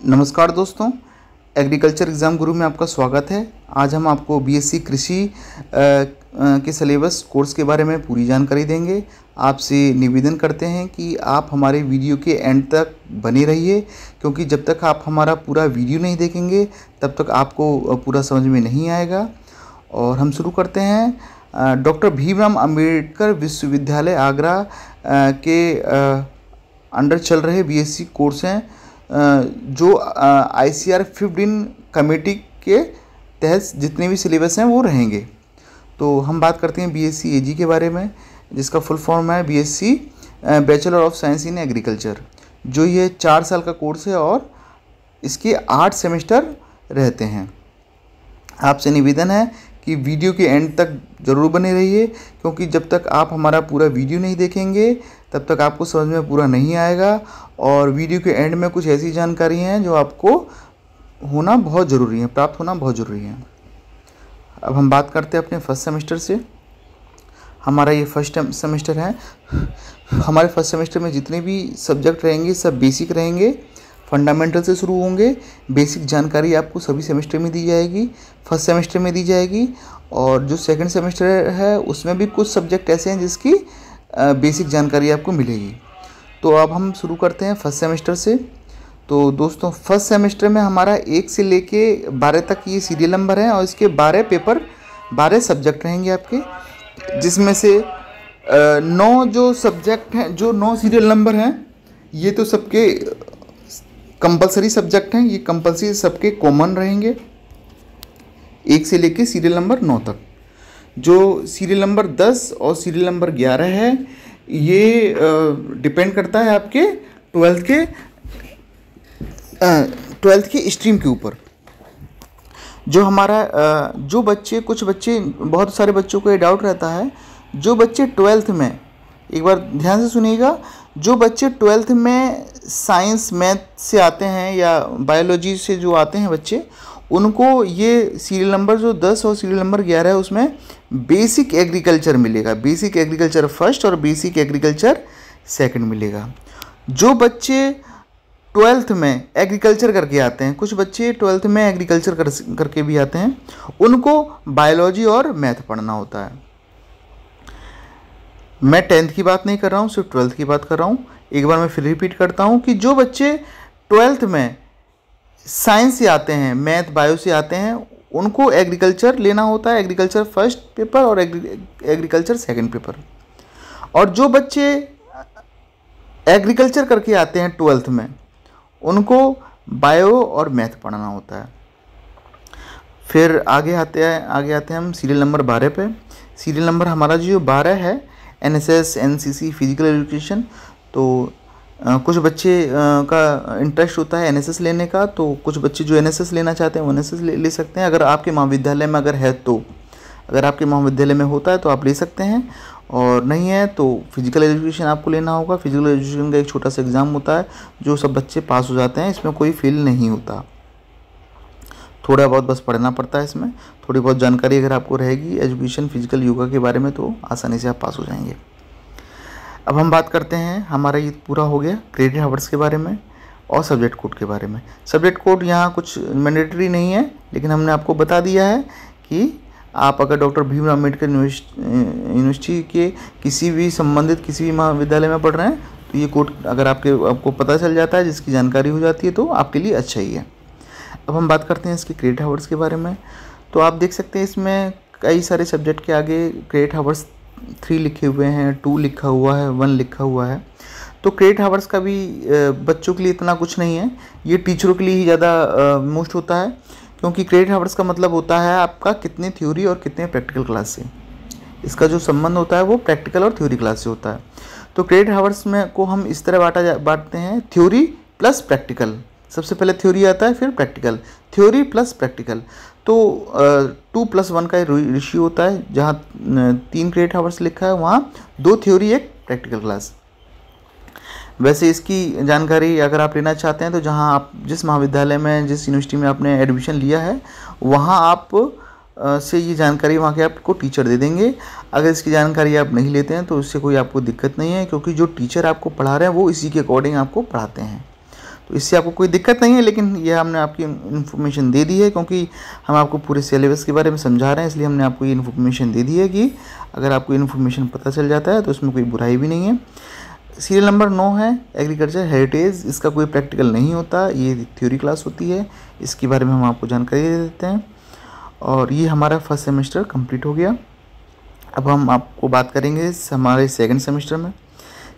नमस्कार दोस्तों, agriculture exam गुरु में आपका स्वागत है। आज हम आपको बीएससी कृषि के सिलेबस कोर्स के बारे में पूरी जानकारी देंगे। आपसे निवेदन करते हैं कि आप हमारे वीडियो के एंड तक बने रहिए, क्योंकि जब तक आप हमारा पूरा वीडियो नहीं देखेंगे तब तक आपको पूरा समझ में नहीं आएगा। और हम शुरू करते हैं। डॉक्टर भीमराव अंबेडकर विश्वविद्यालय आगरा के अंडर चल रहे बीएससी कोर्स हैं, जो ICAR 15 कमेटी के तहत जितने भी सिलेबस हैं वो रहेंगे। तो हम बात करते हैं बीएससी AG के बारे में, जिसका फुल फॉर्म है BSc bachelor of science in agriculture, जो ये 4 साल का कोर्स है और इसके 8 सेमेस्टर रहते हैं। आपसे निवेदन है कि वीडियो के एंड तक ज़रूर बने रहिए, क्योंकि जब तक आप हमारा पूरा वीडियो नहीं देखेंगे तब तक आपको समझ में पूरा नहीं आएगा। और वीडियो के एंड में कुछ ऐसी जानकारी हैं जो आपको होना बहुत ज़रूरी है, प्राप्त होना बहुत ज़रूरी है। अब हम बात करते हैं अपने फर्स्ट सेमेस्टर से। हमारा ये फर्स्ट सेमेस्टर है। हमारे फर्स्ट सेमेस्टर में जितने भी सब्जेक्ट रहेंगे सब बेसिक रहेंगे, फंडामेंटल से शुरू होंगे। बेसिक जानकारी आपको सभी सेमेस्टर में दी जाएगी, फर्स्ट सेमेस्टर में दी जाएगी। और जो सेकंड सेमेस्टर है उसमें भी कुछ सब्जेक्ट ऐसे हैं जिसकी बेसिक जानकारी आपको मिलेगी। तो अब हम शुरू करते हैं फर्स्ट सेमेस्टर से। तो दोस्तों, फर्स्ट सेमेस्टर में हमारा 1 से लेके 12 तक ये सीरियल नंबर हैं और इसके 12 पेपर 12 सब्जेक्ट रहेंगे आपके, जिसमें से 9 जो सब्जेक्ट हैं, जो 9 सीरियल नंबर हैं, ये तो सबके कंपलसरी सब्जेक्ट हैं। ये कंपलसरी सबके कॉमन रहेंगे 1 से लेके सीरियल नंबर 9 तक। जो सीरियल नंबर 10 और सीरियल नंबर 11 है, ये डिपेंड करता है आपके 12th के स्ट्रीम के ऊपर। जो हमारा कुछ बच्चे, बहुत सारे बच्चों को ये डाउट रहता है, जो बच्चे 12th में, एक बार ध्यान से सुनिएगा, जो बच्चे 12th में साइंस मैथ से आते हैं या बायोलॉजी से जो आते हैं बच्चे, उनको ये सीरियल नंबर जो 10 और सीरियल नंबर 11 है उसमें बेसिक एग्रीकल्चर मिलेगा। बेसिक एग्रीकल्चर फर्स्ट और बेसिक एग्रीकल्चर सेकंड मिलेगा। जो बच्चे 12th में एग्रीकल्चर करके आते हैं, कुछ बच्चे 12th में एग्रीकल्चर करके भी आते हैं, उनको बायोलॉजी और मैथ पढ़ना होता है। मैं 10th की बात नहीं कर रहा हूँ, सिर्फ 12th की बात कर रहा हूँ। एक बार मैं फिर रिपीट करता हूँ कि जो बच्चे 12th में साइंस से आते हैं, मैथ बायो से आते हैं, उनको एग्रीकल्चर लेना होता है, एग्रीकल्चर फर्स्ट पेपर और एग्रीकल्चर सेकंड पेपर। और जो बच्चे एग्रीकल्चर करके आते हैं 12th में, उनको बायो और मैथ पढ़ना होता है। फिर आगे आते हैं हम सीरियल नंबर 12 पे। सीरियल नंबर हमारा जो 12 है, NSS NCC फिजिकल एजुकेशन। तो कुछ बच्चे का इंटरेस्ट होता है NSS लेने का, तो कुछ बच्चे जो NSS लेना चाहते हैं वो NSS ले सकते हैं। अगर आपके महाविद्यालय में अगर है तो, अगर आपके महाविद्यालय में होता है तो आप ले सकते हैं, और नहीं है तो फिजिकल एजुकेशन आपको लेना होगा। फिजिकल एजुकेशन का एक छोटा सा एग्ज़ाम होता है जो सब बच्चे पास हो जाते हैं, इसमें कोई फेल नहीं होता। थोड़ा बहुत बस पढ़ना पड़ता है इसमें। थोड़ी बहुत जानकारी अगर आपको रहेगी एजुकेशन फिजिकल योगा के बारे में तो आसानी से आप पास हो जाएंगे। अब हम बात करते हैं, हमारा ये पूरा हो गया क्रेडिट हावर्स के बारे में और सब्जेक्ट कोड के बारे में। सब्जेक्ट कोड यहाँ कुछ मैंडेटरी नहीं है, लेकिन हमने आपको बता दिया है कि आप अगर डॉक्टर भीमराव अम्बेडकर यूनिवर्सिटी के किसी भी संबंधित किसी भी महाविद्यालय में पढ़ रहे हैं तो ये कोड अगर आपको पता चल जाता है, जिसकी जानकारी हो जाती है, तो आपके लिए अच्छा ही है। अब हम बात करते हैं इसके क्रेडिट हावर्स के बारे में। तो आप देख सकते हैं इसमें कई सारे सब्जेक्ट के आगे क्रेडिट हावर्स 3 लिखे हुए हैं, 2 लिखा हुआ है, 1 लिखा हुआ है। तो क्रेडिट हावर्स का भी बच्चों के लिए इतना कुछ नहीं है, ये टीचरों के लिए ही ज़्यादा मोस्ट होता है, क्योंकि क्रेडिट हावर्स का मतलब होता है आपका कितने थ्योरी और कितने प्रैक्टिकल क्लास से। इसका जो संबंध होता है वो प्रैक्टिकल और थ्योरी क्लास से होता है। तो क्रेडिट हावर्स में को हम इस तरह बांटते हैं, थ्योरी प्लस प्रैक्टिकल। सबसे पहले थ्योरी आता है, फिर प्रैक्टिकल, थ्योरी प्लस प्रैक्टिकल। तो 2+1 का रेशियो होता है। जहाँ 3 क्रेडिट हावर्स लिखा है वहाँ 2 थ्योरी 1 प्रैक्टिकल क्लास। वैसे इसकी जानकारी अगर आप लेना चाहते हैं तो जहाँ आप जिस महाविद्यालय में, जिस यूनिवर्सिटी में आपने एडमिशन लिया है, वहाँ आप से ये जानकारी वहाँ के आपको टीचर दे देंगे। अगर इसकी जानकारी आप नहीं लेते हैं तो इससे कोई आपको दिक्कत नहीं है, क्योंकि जो टीचर आपको पढ़ा रहे हैं वो इसी के अकॉर्डिंग आपको पढ़ाते हैं। तो इससे आपको कोई दिक्कत नहीं है, लेकिन यह हमने आपकी इन्फॉर्मेशन दे दी है क्योंकि हम आपको पूरे सिलेबस के बारे में समझा रहे हैं, इसलिए हमने आपको ये इन्फॉर्मेशन दे दी है कि अगर आपको इन्फॉर्मेशन पता चल जाता है तो उसमें कोई बुराई भी नहीं है। सीरियल नंबर 9 है एग्रीकल्चर हेरिटेज। इसका कोई प्रैक्टिकल नहीं होता, ये थ्योरी क्लास होती है, इसके बारे में हम आपको जानकारी दे देते हैं। और ये हमारा फर्स्ट सेमेस्टर कंप्लीट हो गया। अब हम आपको बात करेंगे हमारे सेकंड सेमेस्टर में।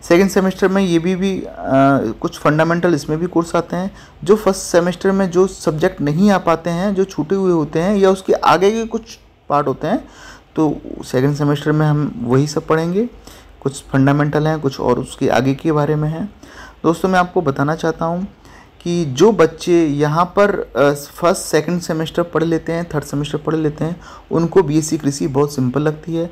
सेकंड सेमेस्टर में ये भी कुछ फंडामेंटल इसमें भी कोर्स आते हैं। जो फर्स्ट सेमेस्टर में जो सब्जेक्ट नहीं आ पाते हैं, जो छूटे हुए होते हैं या उसके आगे के कुछ पार्ट होते हैं, तो सेकंड सेमेस्टर में हम वही सब पढ़ेंगे। कुछ फंडामेंटल हैं, कुछ और उसके आगे के बारे में हैं। दोस्तों मैं आपको बताना चाहता हूँ कि जो बच्चे यहाँ पर फर्स्ट सेकंड सेमेस्टर पढ़ लेते हैं, थर्ड सेमेस्टर पढ़ लेते हैं, उनको बीएससी कृषि बहुत सिंपल लगती है,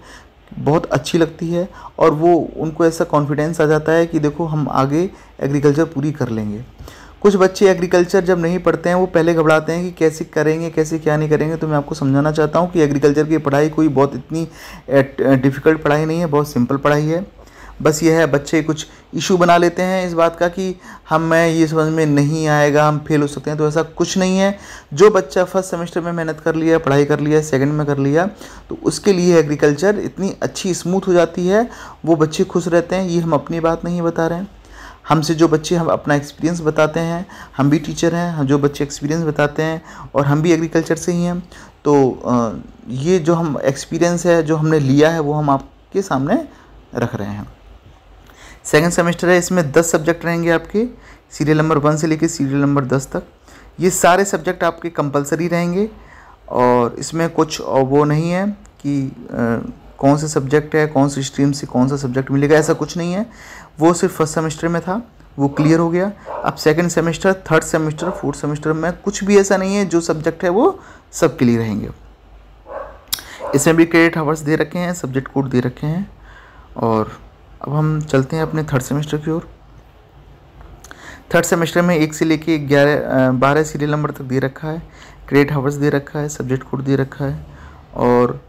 बहुत अच्छी लगती है, और वो उनको ऐसा कॉन्फिडेंस आ जाता है कि देखो हम आगे एग्रीकल्चर पूरी कर लेंगे। कुछ बच्चे एग्रीकल्चर जब नहीं पढ़ते हैं वो पहले घबराते हैं कि कैसे करेंगे, कैसे क्या नहीं करेंगे। तो मैं आपको समझाना चाहता हूँ कि एग्रीकल्चर की पढ़ाई कोई बहुत इतनी डिफ़िकल्ट पढ़ाई नहीं है, बहुत सिंपल पढ़ाई है। बस यह है बच्चे कुछ इशू बना लेते हैं इस बात का कि मैं ये समझ में नहीं आएगा, हम फेल हो सकते हैं। तो ऐसा कुछ नहीं है। जो बच्चा फर्स्ट सेमेस्टर में मेहनत कर लिया, पढ़ाई कर लिया, सेकंड में कर लिया, तो उसके लिए एग्रीकल्चर इतनी अच्छी स्मूथ हो जाती है, वो बच्चे खुश रहते हैं। ये हम अपनी बात नहीं बता रहे हैं, हमसे जो बच्चे हम अपना एक्सपीरियंस बताते हैं, हम भी टीचर हैं, हम जो बच्चे एक्सपीरियंस बताते हैं और हम भी एग्रीकल्चर से ही हैं। तो ये जो हम एक्सपीरियंस है जो हमने लिया है वो हम आपके सामने रख रहे हैं। सेकंड सेमेस्टर है, इसमें 10 सब्जेक्ट रहेंगे आपके, सीरियल नंबर 1 से लेकर सीरियल नंबर 10 तक। ये सारे सब्जेक्ट आपके कंपलसरी रहेंगे और इसमें कुछ वो नहीं है कि कौन से सब्जेक्ट है, कौन सी स्ट्रीम से कौन सा सब्जेक्ट मिलेगा, ऐसा कुछ नहीं है। वो सिर्फ फर्स्ट सेमेस्टर में था, वो क्लियर हो गया। अब second semester, third semester, fourth semester में कुछ भी ऐसा नहीं है, जो सब्जेक्ट है वो सब क्लियर रहेंगे। इसमें भी क्रेडिट आवर्स दे रखे हैं, सब्जेक्ट कोड दे रखे हैं। और अब हम चलते हैं अपने थर्ड सेमेस्टर की ओर। थर्ड सेमेस्टर में 1 से लेके 12 सीरियल नंबर तक दे रखा है, क्रेडिट आवर्स दे रखा है, सब्जेक्ट कोड दे रखा है। और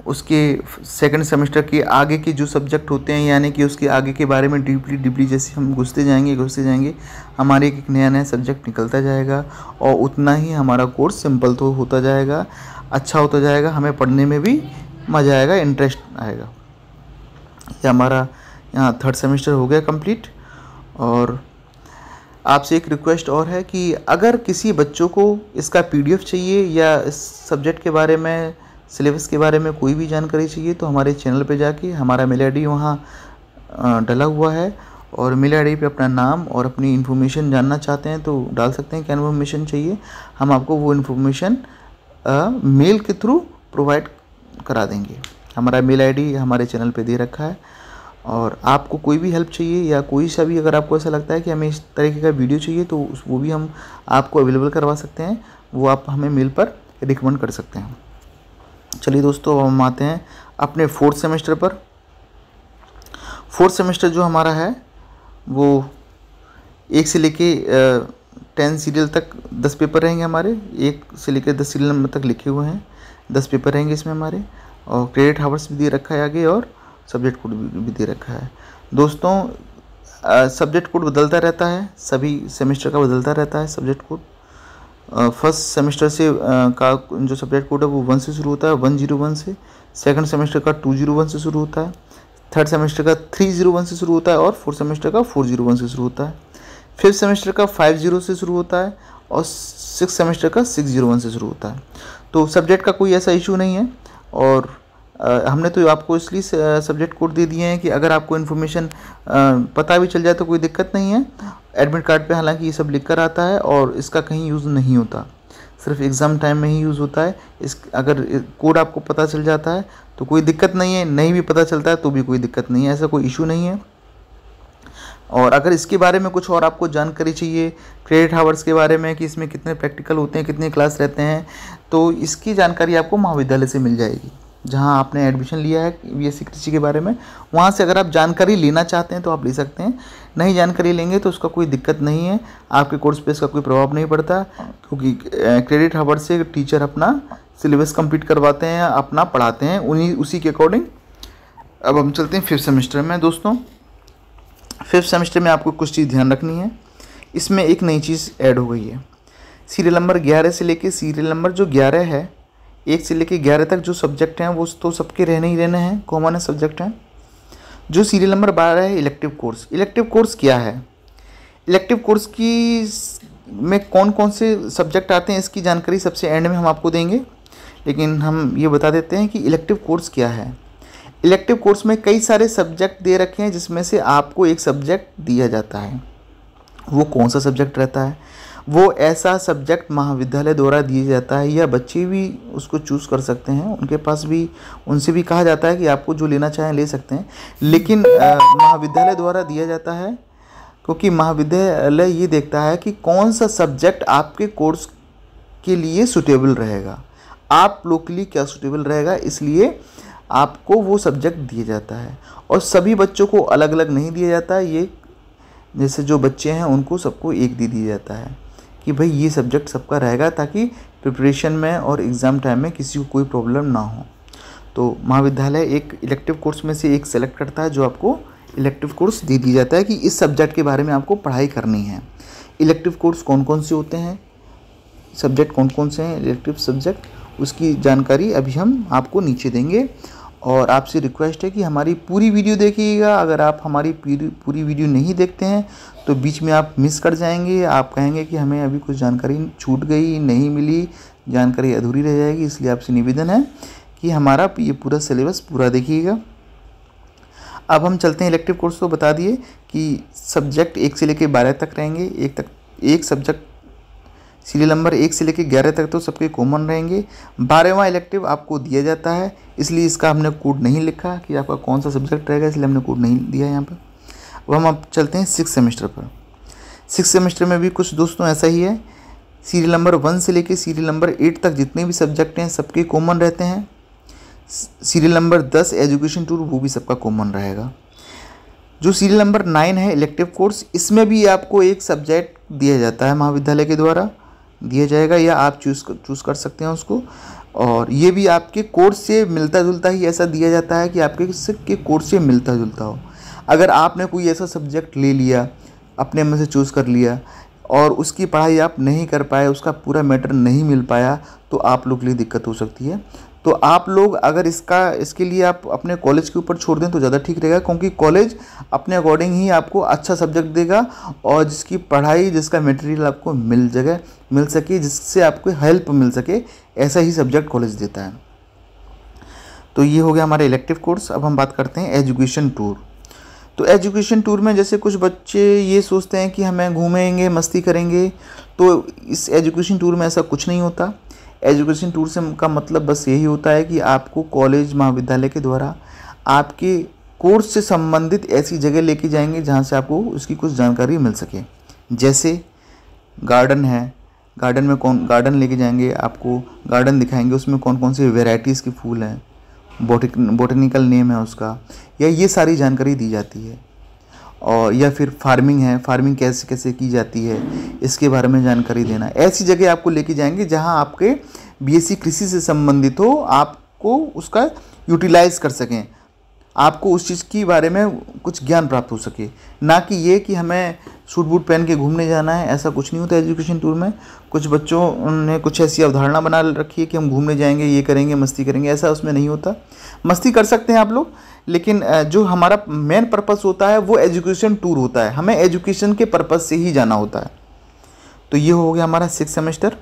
उसके सेकंड सेमेस्टर के आगे के जो सब्जेक्ट होते हैं, यानी कि उसके आगे के बारे में डीपली जैसे हम घुसते जाएंगे, हमारे एक नया सब्जेक्ट निकलता जाएगा और उतना ही हमारा कोर्स सिंपल तो होता जाएगा, अच्छा होता जाएगा, हमें पढ़ने में भी मज़ा आएगा, इंटरेस्ट आएगा। ये हमारा यहाँ थर्ड सेमेस्टर हो गया कंप्लीट। और आपसे एक रिक्वेस्ट और है कि अगर किसी बच्चों को इसका PDF चाहिए या इस सब्जेक्ट के बारे में, सिलेबस के बारे में कोई भी जानकारी चाहिए, तो हमारे चैनल पे जाके हमारा मेल ID वहाँ डला हुआ है, और मेल ID पे अपना नाम और अपनी इन्फॉर्मेशन जानना चाहते हैं तो डाल सकते हैं। क्या इन्फॉर्मेशन चाहिए, हम आपको वो इन्फॉर्मेशन मेल के थ्रू प्रोवाइड करा देंगे। हमारा मेल ID हमारे चैनल पे दे रखा है। और आपको कोई भी हेल्प चाहिए या कोई सा भी, अगर आपको ऐसा लगता है कि हमें इस तरीके का वीडियो चाहिए, तो वो भी हम आपको अवेलेबल करवा सकते हैं, वो आप हमें मेल पर रिकमेंड कर सकते हैं। चलिए दोस्तों, अब हम आते हैं अपने फोर्थ सेमेस्टर पर। फोर्थ सेमेस्टर जो हमारा है वो 1 से लेके 10 सीरियल तक 10 पेपर रहेंगे हमारे। 1 से लेकर 10 सीरियल नंबर तक लिखे हुए हैं, 10 पेपर रहेंगे इसमें हमारे। और क्रेडिट आवर्स भी दे रखा है आगे, और सब्जेक्ट कोड भी दे रखा है। दोस्तों सब्जेक्ट कोड बदलता रहता है, सभी सेमेस्टर का बदलता रहता है सब्जेक्ट कोड। फर्स्ट सेमेस्टर से का जो सब्जेक्ट कोड है वो 1 से शुरू होता है, 101 से। सेकंड सेमेस्टर का 201 से शुरू होता है। थर्ड सेमेस्टर का 301 से शुरू होता है, और फोर्थ सेमेस्टर का 401 से शुरू होता है। फिफ्थ सेमेस्टर का 50 से शुरू होता है, और सिक्स सेमेस्टर का 601 से शुरू होता है। तो सब्जेक्ट का कोई ऐसा इशू नहीं है। और हमने तो आपको इसलिए सब्जेक्ट कोड दे दिए हैं कि अगर आपको इन्फॉर्मेशन पता भी चल जाए तो कोई दिक्कत नहीं है। एडमिट कार्ड पे हालांकि ये सब लिख कर आता है, और इसका कहीं यूज़ नहीं होता, सिर्फ एग्ज़ाम टाइम में ही यूज़ होता है। अगर कोड आपको पता चल जाता है तो कोई दिक्कत नहीं है, नहीं भी पता चलता है तो भी कोई दिक्कत नहीं है, ऐसा कोई इशू नहीं है। और अगर इसके बारे में कुछ और आपको जानकारी चाहिए, क्रेडिट आवर्स के बारे में कि इसमें कितने प्रैक्टिकल होते हैं, कितने क्लास रहते हैं, तो इसकी जानकारी आपको महाविद्यालय से मिल जाएगी, जहां आपने एडमिशन लिया है बीएससी कृषि के बारे में। वहां से अगर आप जानकारी लेना चाहते हैं तो आप ले सकते हैं, नहीं जानकारी लेंगे तो उसका कोई दिक्कत नहीं है, आपके कोर्स पे इसका कोई प्रभाव नहीं पड़ता, क्योंकि क्रेडिट आवर्स से टीचर अपना सिलेबस कंप्लीट करवाते हैं, अपना पढ़ाते हैं उसी के अकॉर्डिंग। अब हम चलते हैं फिफ्थ सेमेस्टर में। दोस्तों फिफ्थ सेमेस्टर में आपको कुछ चीज़ ध्यान रखनी है। इसमें एक नई चीज़ ऐड हो गई है। सीरियल नंबर 11 से लेके सीरियल नंबर जो 11 है, 1 से लेके 11 तक जो सब्जेक्ट हैं वो तो सबके रहने ही रहने हैं, कॉमन है सब्जेक्ट हैं। जो सीरियल नंबर 12 है इलेक्टिव कोर्स। इलेक्टिव कोर्स क्या है? इलेक्टिव कोर्स की में कौन कौन से सब्जेक्ट आते हैं इसकी जानकारी सबसे एंड में हम आपको देंगे, लेकिन हम ये बता देते हैं कि इलेक्टिव कोर्स क्या है। इलेक्टिव कोर्स में कई सारे सब्जेक्ट दे रखे हैं जिसमें से आपको एक सब्जेक्ट दिया जाता है। वो कौन सा सब्जेक्ट रहता है? वो ऐसा सब्जेक्ट महाविद्यालय द्वारा दिया जाता है, या बच्चे भी उसको चूज़ कर सकते हैं, उनके पास भी उनसे भी कहा जाता है कि आपको जो लेना चाहें ले सकते हैं, लेकिन महाविद्यालय द्वारा दिया जाता है क्योंकि महाविद्यालय ये देखता है कि कौन सा सब्जेक्ट आपके कोर्स के लिए सूटेबल रहेगा, आप लोग के लिए क्या सूटेबल रहेगा, इसलिए आपको वो सब्जेक्ट दिया जाता है। और सभी बच्चों को अलग अलग नहीं दिया जाता है, ये जैसे जो बच्चे हैं उनको सबको एक दे दिया जाता है कि भाई ये सब्जेक्ट सबका रहेगा, ताकि प्रिपरेशन में और एग्ज़ाम टाइम में किसी को कोई प्रॉब्लम ना हो। तो महाविद्यालय एक इलेक्टिव कोर्स में से एक सेलेक्ट करता है जो आपको इलेक्टिव कोर्स दे दिया जाता है कि इस सब्जेक्ट के बारे में आपको पढ़ाई करनी है। इलेक्टिव कोर्स कौन कौन से होते हैं, सब्जेक्ट कौन कौन से हैं इलेक्टिव सब्जेक्ट, उसकी जानकारी अभी हम आपको नीचे देंगे। और आपसे रिक्वेस्ट है कि हमारी पूरी वीडियो देखिएगा। अगर आप हमारी पूरी वीडियो नहीं देखते हैं तो बीच में आप मिस कर जाएंगे, आप कहेंगे कि हमें अभी कुछ जानकारी छूट गई, नहीं मिली, जानकारी अधूरी रह जाएगी। इसलिए आपसे निवेदन है कि हमारा ये पूरा सिलेबस पूरा देखिएगा। अब हम चलते हैं इलेक्टिव कोर्स। तो बता दिए कि सब्जेक्ट 1 से लेकर 12 तक रहेंगे, एक सब्जेक्ट सीरियल नंबर 1 से लेकर 11 तक तो सबके कॉमन रहेंगे। 12वां इलेक्टिव आपको दिया जाता है, इसलिए इसका हमने कोड नहीं लिखा कि आपका कौन सा सब्जेक्ट रहेगा, इसलिए हमने कोड नहीं दिया यहाँ पर। अब हम चलते हैं 6 सेमेस्टर पर। 6 सेमेस्टर में भी कुछ दोस्तों ऐसा ही है, सीरियल नंबर 1 से लेकर सीरियल नंबर 8 तक जितने भी सब्जेक्ट हैं सबके कॉमन रहते हैं। सीरियल नंबर 10 एजुकेशन टूर, वो भी सबका कॉमन रहेगा। जो सीरियल नंबर 9 है इलेक्टिव कोर्स, इसमें भी आपको एक सब्जेक्ट दिया जाता है, महाविद्यालय के द्वारा दिया जाएगा, या आप चूज़ कर सकते हैं उसको। और ये भी आपके कोर्स से मिलता जुलता ही ऐसा दिया जाता है कि आपके कोर्स से मिलता जुलता हो। अगर आपने कोई ऐसा सब्जेक्ट ले लिया, अपने में से चूज़ कर लिया और उसकी पढ़ाई आप नहीं कर पाए, उसका पूरा मैटर नहीं मिल पाया, तो आप लोग के लिए दिक्कत हो सकती है। तो आप लोग अगर इसके लिए आप अपने कॉलेज के ऊपर छोड़ दें तो ज़्यादा ठीक रहेगा, क्योंकि कॉलेज अपने अकॉर्डिंग ही आपको अच्छा सब्जेक्ट देगा और जिसकी पढ़ाई, जिसका मटेरियल आपको मिल सके, जिससे आपको हेल्प मिल सके, ऐसा ही सब्जेक्ट कॉलेज देता है। तो ये हो गया हमारे इलेक्टिव कोर्स। अब हम बात करते हैं एजुकेशन टूर। तो एजुकेशन टूर में जैसे कुछ बच्चे ये सोचते हैं कि हमें घूमेंगे, मस्ती करेंगे, तो इस एजुकेशन टूर में ऐसा कुछ नहीं होता। एजुकेशन टूर से का मतलब बस यही होता है कि आपको कॉलेज, महाविद्यालय के द्वारा आपके कोर्स से संबंधित ऐसी जगह लेके जाएंगे जहाँ से आपको उसकी कुछ जानकारी मिल सके। जैसे गार्डन है, गार्डन लेके जाएंगे, आपको गार्डन दिखाएंगे, उसमें कौन कौन से वेराइटीज़ के फूल हैं, बॉटनिकल नेम है उसका, या ये सारी जानकारी दी जाती है। और या फिर फार्मिंग है, फार्मिंग कैसे कैसे की जाती है, इसके बारे में जानकारी देना। ऐसी जगह आपको लेके जाएंगे जहां आपके बीएससी कृषि से संबंधित हो, आपको उसका यूटिलाइज कर सकें, आपको उस चीज़ के बारे में कुछ ज्ञान प्राप्त हो सके। ना कि ये कि हमें सूट बूट पहन के घूमने जाना है, ऐसा कुछ नहीं होता एजुकेशन टूर में। कुछ बच्चों ने कुछ ऐसी अवधारणा बना रखी है कि हम घूमने जाएंगे, ये करेंगे, मस्ती करेंगे, ऐसा उसमें नहीं होता। मस्ती कर सकते हैं आप लोग, लेकिन जो हमारा मेन पर्पस होता है वो एजुकेशन टूर होता है, हमें एजुकेशन के पर्पस से ही जाना होता है। तो ये हो गया हमारा 6 सेमेस्टर।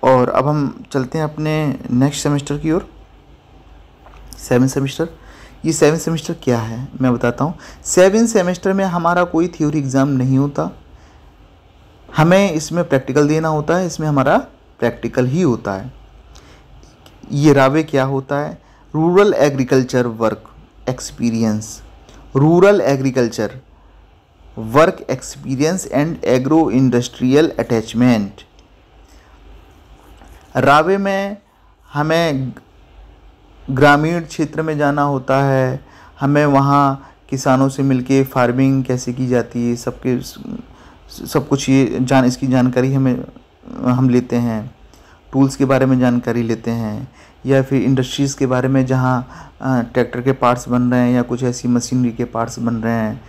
और अब हम चलते हैं अपने नेक्स्ट सेमेस्टर की ओर, 7 सेमेस्टर। ये 7 सेमेस्टर क्या है मैं बताता हूँ। 7 सेमेस्टर में हमारा कोई थ्योरी एग्ज़ाम नहीं होता, हमें इसमें प्रैक्टिकल देना होता है, इसमें हमारा प्रैक्टिकल ही होता है। ये रावे क्या होता है? Rural agriculture work experience, rural agriculture work experience and agro industrial attachment. रावे में हमें ग्रामीण क्षेत्र में जाना होता है, हमें वहाँ किसानों से मिलके फार्मिंग कैसे की जाती है, सब कुछ ये इसकी जानकारी हम लेते हैं। टूल्स के बारे में जानकारी लेते हैं, या फिर इंडस्ट्रीज़ के बारे में जहाँ ट्रैक्टर के पार्ट्स बन रहे हैं या कुछ ऐसी मशीनरी के पार्ट्स बन रहे हैं,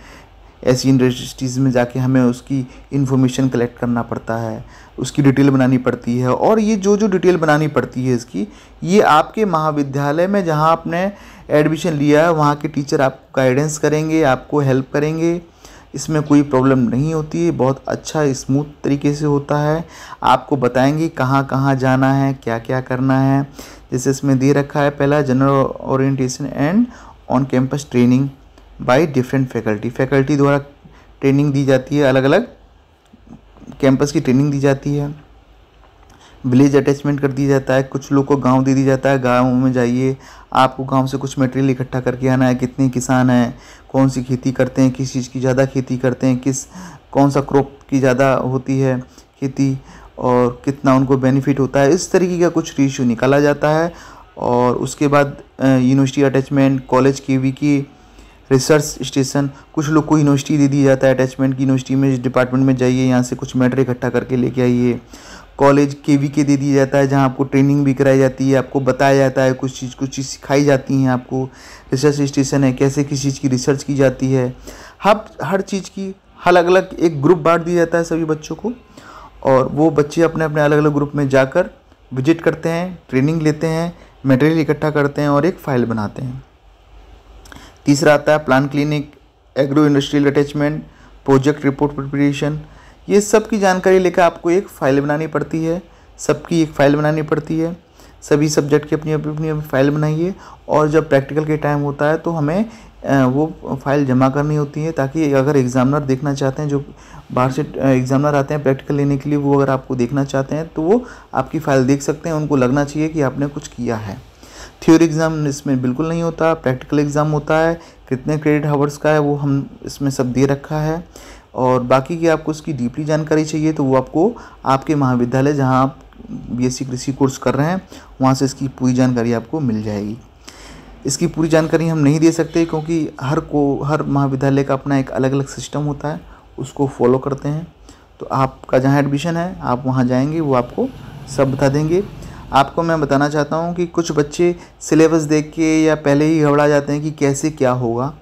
ऐसी इंडस्ट्रीज़ में जाके हमें उसकी इन्फॉर्मेशन कलेक्ट करना पड़ता है, उसकी डिटेल बनानी पड़ती है। और ये जो डिटेल बनानी पड़ती है इसकी, ये आपके महाविद्यालय में जहाँ आपने एडमिशन लिया है वहाँ के टीचर आपको गाइडेंस करेंगे, आपको हेल्प करेंगे। इसमें कोई प्रॉब्लम नहीं होती है, बहुत अच्छा स्मूथ तरीके से होता है। आपको बताएंगे कहाँ कहाँ जाना है, क्या क्या करना है। जैसे इसमें दे रखा है, पहला general orientation and on campus training by different faculty द्वारा ट्रेनिंग दी जाती है, अलग अलग कैंपस की ट्रेनिंग दी जाती है। विलेज अटैचमेंट कर दिया जाता है, कुछ लोग को गांव दे दिया जाता है, गाँव में जाइए, आपको गांव से कुछ मटेरियल इकट्ठा करके आना है, कितने किसान हैं, कौन सी खेती करते हैं, किस चीज़ की ज़्यादा खेती करते हैं, कौन सा क्रॉप की ज़्यादा होती है खेती, और कितना उनको बेनिफिट होता है। इस तरीके का कुछ रेशियो निकाला जाता है। और उसके बाद यूनिवर्सिटी अटैचमेंट, कॉलेज केवी की रिसर्च स्टेशन, कुछ लोग को यूनिवर्सिटी दे दिया जाता है अटैचमेंट की, यूनिवर्सिटी में इस डिपार्टमेंट में जाइए, यहाँ से कुछ मैटर इकट्ठा करके लेके आइए। कॉलेज केवी के दे दिया जाता है, जहाँ आपको ट्रेनिंग भी कराई जाती है, आपको बताया जाता है कुछ चीज़ सिखाई जाती हैं आपको। रिसर्च स्टेशन है, कैसे किस चीज़ की रिसर्च की जाती है, हर चीज़ की अलग अलग एक ग्रुप बांट दिया जाता है सभी बच्चों को। और वो बच्चे अपने अपने अलग अलग ग्रुप में जाकर विजिट करते हैं, ट्रेनिंग लेते हैं, मटेरियल इकट्ठा करते हैं और एक फ़ाइल बनाते हैं। तीसरा आता है plan clinic, agro industrial attachment, project report preparation. ये सब की जानकारी लेकर आपको एक फ़ाइल बनानी पड़ती है, सबकी एक फ़ाइल बनानी पड़ती है। सभी सब्जेक्ट की अपनी अपनी फ़ाइल बनाइए। और जब प्रैक्टिकल के टाइम होता है तो हमें वो फ़ाइल जमा करनी होती है, ताकि अगर एग्ज़ामिनर देखना चाहते हैं, जो बाहर से एग्ज़ामिनर आते हैं प्रैक्टिकल लेने के लिए, वो अगर आपको देखना चाहते हैं तो वो आपकी फ़ाइल देख सकते हैं। उनको लगना चाहिए कि आपने कुछ किया है। थ्योरी एग्ज़ाम इसमें बिल्कुल नहीं होता, प्रैक्टिकल एग्ज़ाम होता है। कितने क्रेडिट हावर्स का है वो हम इसमें सब दे रखा है। और बाकी की आपको उसकी डीपली जानकारी चाहिए तो वो आपको आपके महाविद्यालय जहाँ आप बीएससी कृषि कोर्स कर रहे हैं वहाँ से इसकी पूरी जानकारी आपको मिल जाएगी। इसकी पूरी जानकारी हम नहीं दे सकते, क्योंकि हर महाविद्यालय का अपना एक अलग अलग सिस्टम होता है, उसको फॉलो करते हैं। तो आपका जहाँ एडमिशन है आप वहाँ जाएंगे, वो आपको सब बता देंगे। आपको मैं बताना चाहता हूँ कि कुछ बच्चे सिलेबस देख के या पहले ही घबरा जाते हैं कि कैसे क्या होगा।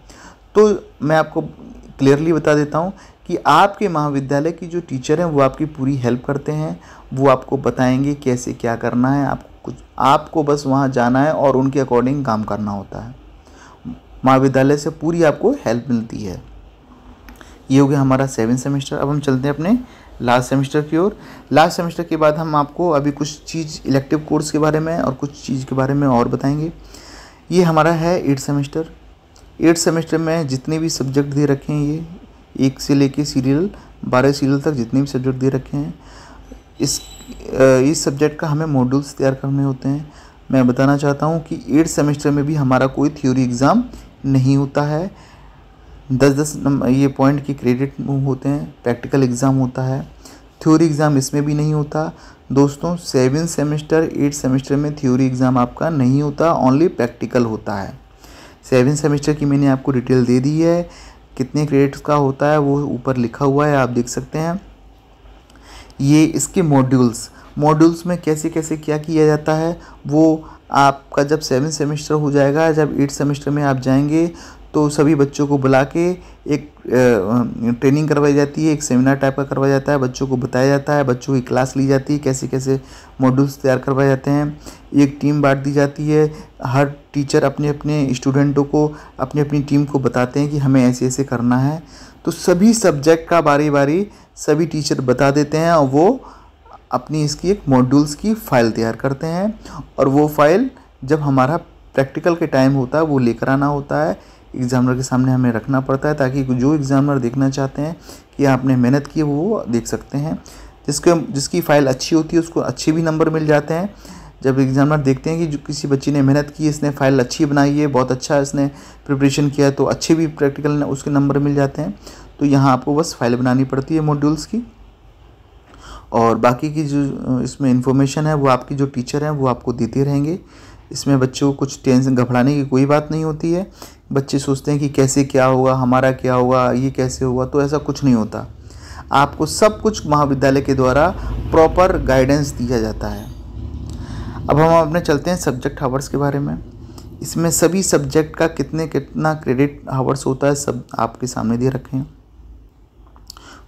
तो मैं आपको क्लियरली बता देता हूँ कि आपके महाविद्यालय की जो टीचर हैं वो आपकी पूरी हेल्प करते हैं, वो आपको बताएंगे कैसे क्या करना है। आपको बस वहाँ जाना है और उनके अकॉर्डिंग काम करना होता है। महाविद्यालय से पूरी आपको हेल्प मिलती है। ये हो गया हमारा 7th सेमेस्टर। अब हम चलते हैं अपने लास्ट सेमेस्टर की ओर। लास्ट सेमेस्टर के बाद हम आपको अभी कुछ चीज़ इलेक्टिव कोर्स के बारे में और कुछ चीज़ के बारे में और बताएंगे। ये हमारा है 8th सेमेस्टर। 8th सेमेस्टर में जितने भी सब्जेक्ट दे रखे हैं, ये 1 से लेके सीरियल 12 सीरियल तक जितने भी सब्जेक्ट दे रखे हैं, इस सब्जेक्ट का हमें मॉड्यूल्स तैयार करने होते हैं। मैं बताना चाहता हूँ कि 8th सेमेस्टर में भी हमारा कोई थ्योरी एग्ज़ाम नहीं होता है। 10-10 नंबर ये पॉइंट की क्रेडिट होते हैं, प्रैक्टिकल एग्ज़ाम होता है। थ्योरी एग्ज़ाम इसमें भी नहीं होता दोस्तों। 7th सेमेस्टर 8th सेमेस्टर में थ्योरी एग्ज़ाम आपका नहीं होता, ओनली प्रैक्टिकल होता है। 7th सेमेस्टर की मैंने आपको डिटेल दे दी है, कितने क्रेडिट्स का होता है वो ऊपर लिखा हुआ है, आप देख सकते हैं। ये इसके मॉड्यूल्स में कैसे कैसे क्या किया जाता है वो आपका जब 7th सेमेस्टर हो जाएगा, जब 8th सेमेस्टर में आप जाएंगे तो सभी बच्चों को बुला के एक ट्रेनिंग करवाई जाती है, एक सेमिनार टाइप का करवाया जाता है, बच्चों को बताया जाता है, बच्चों की क्लास ली जाती है, कैसे कैसे मॉड्यूल्स तैयार करवाए जाते हैं। एक टीम बांट दी जाती है, हर टीचर अपने अपने स्टूडेंटों को अपनी अपनी टीम को बताते हैं कि हमें ऐसे ऐसे करना है। तो सभी सब्जेक्ट का बारी बारी सभी टीचर बता देते हैं और वो अपनी इसकी एक मॉड्यूल्स की फ़ाइल तैयार करते हैं। और वो फाइल जब हमारा प्रैक्टिकल के टाइम होता है वो लेकर आना होता है, एग्ज़ामिनर के सामने हमें रखना पड़ता है, ताकि जो एग्ज़ामिनर देखना चाहते हैं कि आपने मेहनत की वो देख सकते हैं। जिसकी फ़ाइल अच्छी होती है उसको अच्छे भी नंबर मिल जाते हैं। जब एग्ज़ामिनर देखते हैं कि जो किसी बच्चे ने मेहनत की, इसने फ़ाइल अच्छी बनाई है, बहुत अच्छा इसने प्रिपरेशन किया, तो अच्छे भी प्रैक्टिकल उसके नंबर मिल जाते हैं। तो यहाँ आपको बस फाइल बनानी पड़ती है मॉड्यूल्स की, और बाकी की जो इसमें इन्फॉर्मेशन है वो आपकी जो टीचर हैं वो आपको देते रहेंगे। इसमें बच्चों को कुछ टेंशन घबराने की कोई बात नहीं होती है। बच्चे सोचते हैं कि कैसे क्या होगा, हमारा क्या होगा, ये कैसे होगा, तो ऐसा कुछ नहीं होता। आपको सब कुछ महाविद्यालय के द्वारा प्रॉपर गाइडेंस दिया जाता है। अब हम अपने चलते हैं सब्जेक्ट हावर्स के बारे में। इसमें सभी सब्जेक्ट का कितना क्रेडिट हावर्स होता है सब आपके सामने दे रखे हैं।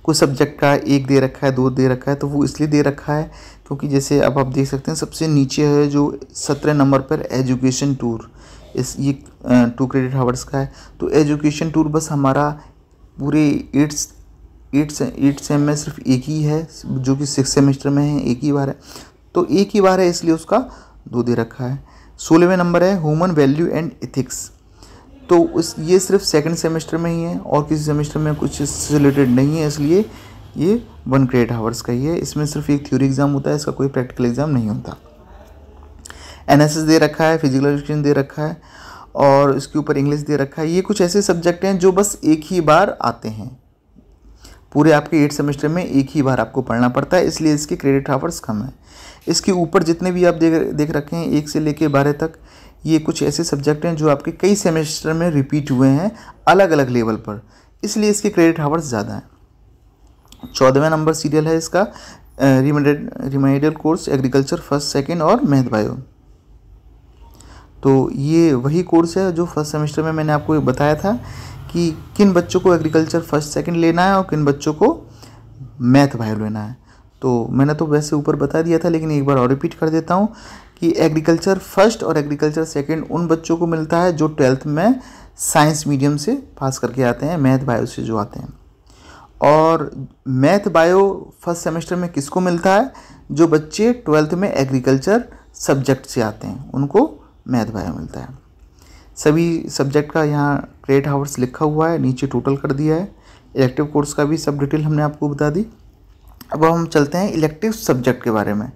कोई सब्जेक्ट का 1 दे रखा है, 2 दे रखा है, तो वो इसलिए दे रखा है क्योंकि जैसे अब आप देख सकते हैं सबसे नीचे है जो 17 नंबर पर एजुकेशन टूर, ये 2 क्रेडिट हावर्स का है। तो एजुकेशन टूर बस हमारा पूरे 8 सेम में सिर्फ एक ही है, जो कि 6 सेमेस्टर में है, एक ही बार है, तो एक ही बार है इसलिए उसका 2 दे रखा है। 16वें नंबर है ह्यूमन वैल्यू एंड एथिक्स, तो ये सिर्फ 2nd सेमेस्टर में ही है और किसी सेमेस्टर में कुछ इससे रिलेटेड नहीं है, इसलिए ये 1 क्रेडिट हावर्स का ही है। इसमें सिर्फ एक थ्योरी एग्जाम होता है, इसका कोई प्रैक्टिकल एग्जाम नहीं होता। एनएसएस दे रखा है, फिजिकल एजुकेशन दे रखा है और इसके ऊपर इंग्लिश दे रखा है। ये कुछ ऐसे सब्जेक्ट हैं जो बस एक ही बार आते हैं, पूरे आपके 8 सेमेस्टर में एक ही बार आपको पढ़ना पड़ता है, इसलिए इसके क्रेडिट हावर्स कम है। इसके ऊपर जितने भी आप देख रखे हैं 1 से लेकर 12 तक, ये कुछ ऐसे सब्जेक्ट हैं जो आपके कई सेमेस्टर में रिपीट हुए हैं अलग अलग लेवल पर, इसलिए इसके क्रेडिट हावर्स ज़्यादा हैं। 14वां नंबर सीरियल है इसका remedial course agriculture first second और मैथ बायो। तो ये वही कोर्स है जो फर्स्ट सेमेस्टर में मैंने आपको बताया था कि किन बच्चों को एग्रीकल्चर फर्स्ट सेकंड लेना है और किन बच्चों को मैथ बायो लेना है। तो मैंने तो वैसे ऊपर बता दिया था, लेकिन एक बार और रिपीट कर देता हूँ कि एग्रीकल्चर फर्स्ट और एग्रीकल्चर सेकंड उन बच्चों को मिलता है जो 12th में साइंस मीडियम से पास करके आते हैं, मैथ बायो से जो आते हैं। और मैथ बायो फर्स्ट सेमेस्टर में किसको मिलता है? जो बच्चे 12th में एग्रीकल्चर सब्जेक्ट से आते हैं उनको मैथ बायो मिलता है। सभी सब्जेक्ट का यहाँ क्रेडिट हावर्स लिखा हुआ है, नीचे टोटल कर दिया है। इलेक्टिव कोर्स का भी सब डिटेल हमने आपको बता दी। अब हम चलते हैं इलेक्टिव सब्जेक्ट के बारे में,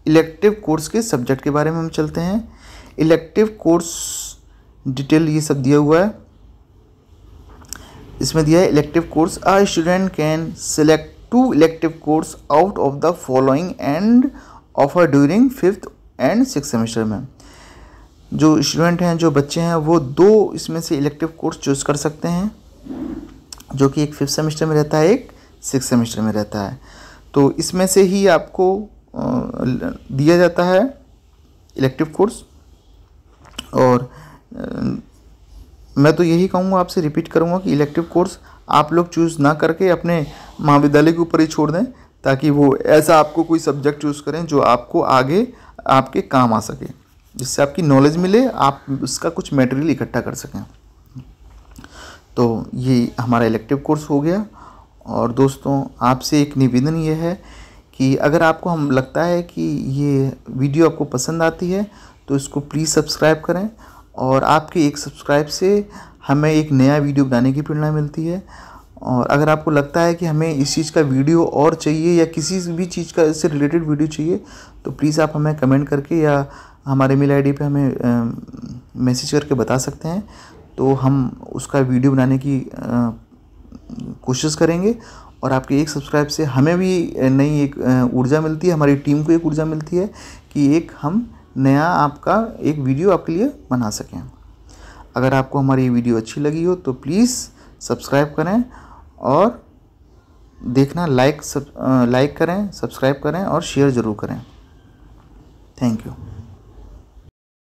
इलेक्टिव कोर्स के सब्जेक्ट के बारे में हम चलते हैं। इलेक्टिव कोर्स डिटेल ये सब दिया हुआ है, इसमें दिया है elective course a student can select 2 elective course out of the following and offer during 5th and 6th semester में। जो स्टूडेंट हैं, जो बच्चे हैं, वो 2 इसमें से इलेक्टिव कोर्स चूज़ कर सकते हैं, जो कि एक 5th सेमेस्टर में रहता है, एक 6th सेमेस्टर में रहता है। तो इसमें से ही आपको दिया जाता है इलेक्टिव कोर्स। और मैं तो यही कहूँगा, आपसे रिपीट करूँगा कि इलेक्टिव कोर्स आप लोग चूज़ ना करके अपने महाविद्यालय के ऊपर ही छोड़ दें, ताकि वो ऐसा आपको कोई सब्जेक्ट चूज़ करें जो आपको आगे आपके काम आ सके, जिससे आपकी नॉलेज मिले, आप उसका कुछ मटेरियल इकट्ठा कर सकें। तो ये हमारा इलेक्टिव कोर्स हो गया। और दोस्तों, आपसे एक निवेदन ये है कि अगर आपको हम लगता है कि ये वीडियो आपको पसंद आती है तो इसको प्लीज़ सब्सक्राइब करें, और आपके एक सब्सक्राइब से हमें एक नया वीडियो बनाने की प्रेरणा मिलती है। और अगर आपको लगता है कि हमें इस चीज़ का वीडियो और चाहिए या किसी भी चीज़ का इससे रिलेटेड वीडियो चाहिए, तो प्लीज़ आप हमें कमेंट करके या हमारे मेल आईडी पे हमें मैसेज करके बता सकते हैं, तो हम उसका वीडियो बनाने की कोशिश करेंगे। और आपके एक सब्सक्राइब से हमें भी नई एक ऊर्जा मिलती है, हमारी टीम को एक ऊर्जा मिलती है कि एक हम नया आपका एक वीडियो आपके लिए बना सकें। अगर आपको हमारी वीडियो अच्छी लगी हो तो प्लीज़ सब्सक्राइब करें और देखना, लाइक करें, सब्सक्राइब करें और शेयर ज़रूर करें। Thank you.